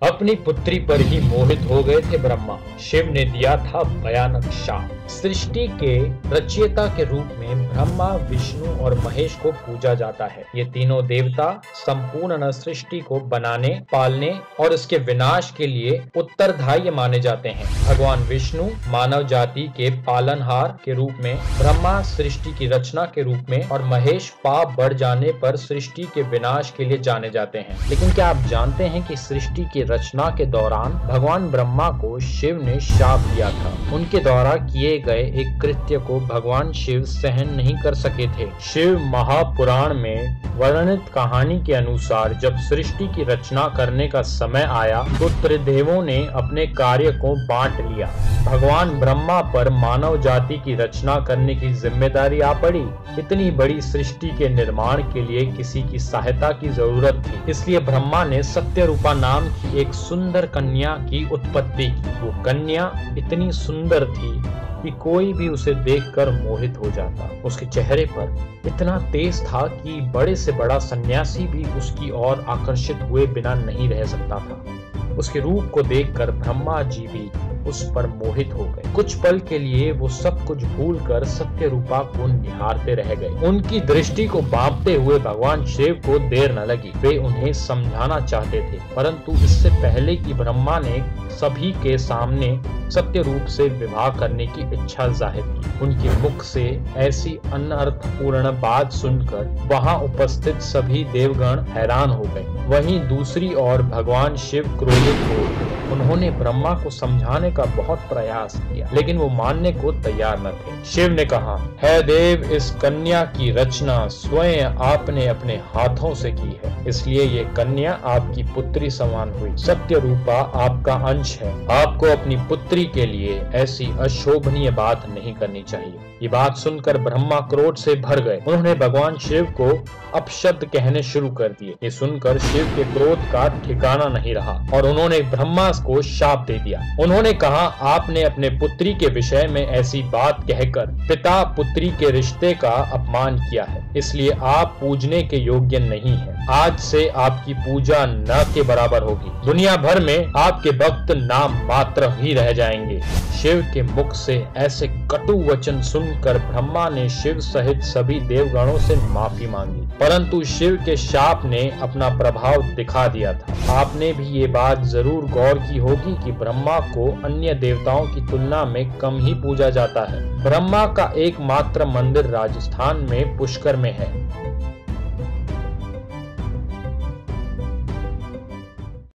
अपनी पुत्री पर ही मोहित हो गए थे ब्रह्मा। शिव ने दिया था भयानक शाप। सृष्टि के रचयिता के रूप में ब्रह्मा, विष्णु और महेश को पूजा जाता है। ये तीनों देवता संपूर्ण सृष्टि को बनाने, पालने और इसके विनाश के लिए उत्तरदायी माने जाते हैं। भगवान विष्णु मानव जाति के पालनहार के रूप में, ब्रह्मा सृष्टि की रचना के रूप में और महेश पाप बढ़ जाने पर सृष्टि के विनाश के लिए जाने जाते हैं। लेकिन क्या आप जानते हैं कि सृष्टि की रचना के दौरान भगवान ब्रह्मा को शिव ने शाप दिया था। उनके द्वारा किए गए एक कृत्य को भगवान शिव सहन नहीं कर सके थे। शिव महापुराण में वर्णित कहानी के अनुसार जब सृष्टि की रचना करने का समय आया तो त्रिदेवों ने अपने कार्य को बांट लिया। भगवान ब्रह्मा पर मानव जाति की रचना करने की जिम्मेदारी आ पड़ी। इतनी बड़ी सृष्टि के निर्माण के लिए किसी की सहायता की जरूरत थी, इसलिए ब्रह्मा ने सत्यरूपा नाम की एक सुंदर कन्या की उत्पत्ति की। वो कन्या इतनी सुंदर थी कि कोई भी उसे देखकर मोहित हो जाता। उसके चेहरे पर इतना तेज था कि बड़े से बड़ा सन्यासी भी उसकी ओर आकर्षित हुए बिना नहीं रह सकता था। उसके रूप को देखकर ब्रह्मा जी भी उस पर मोहित हो गए। कुछ पल के लिए वो सब कुछ भूलकर सत्यरूपा को निहारते रह गए। उनकी दृष्टि को बांपते हुए भगवान शिव को देर न लगी। वे उन्हें समझाना चाहते थे, परंतु इससे पहले कि ब्रह्मा ने सभी के सामने सत्य रूप से विवाह करने की इच्छा जाहिर की, उनके मुख से ऐसी अनर्थपूर्ण बात सुनकर वहां उपस्थित सभी देवगण हैरान हो गए। वहीं दूसरी ओर भगवान शिव क्रोधित हो उन्होंने ब्रह्मा को समझाने का बहुत प्रयास किया, लेकिन वो मानने को तैयार न थे। शिव ने कहा, है देव, इस कन्या की रचना स्वयं आपने अपने हाथों से की है, इसलिए ये कन्या आपकी पुत्री समान हुई। सत्य रूपा आपका अंश है। आपको अपनी पुत्री के लिए ऐसी अशोभनीय बात नहीं करनी चाहिए। ये बात सुनकर ब्रह्मा क्रोध से भर गए। उन्होंने भगवान शिव को अपशब्द कहने शुरू कर दिए। ये सुनकर शिव के क्रोध का ठिकाना नहीं रहा और उन्होंने ब्रह्मा को शाप दे दिया। उन्होंने कहा, आपने अपने पुत्री के विषय में ऐसी बात कहकर पिता पुत्री के रिश्ते का अपमान किया है, इसलिए आप पूजने के योग्य नहीं हैं। आज से आपकी पूजा न के बराबर होगी। दुनिया भर में आपके भक्त नाम मात्र ही रह जाएंगे। शिव के मुख से ऐसे कटु वचन सुनकर ब्रह्मा ने शिव सहित सभी देवगणों से माफी मांगी, परंतु शिव के शाप ने अपना प्रभाव दिखा दिया था। आपने भी ये बात जरूर गौर की होगी कि ब्रह्मा को अन्य देवताओं की तुलना में कम ही पूजा जाता है। ब्रह्मा का एकमात्र मंदिर राजस्थान में पुष्कर में है।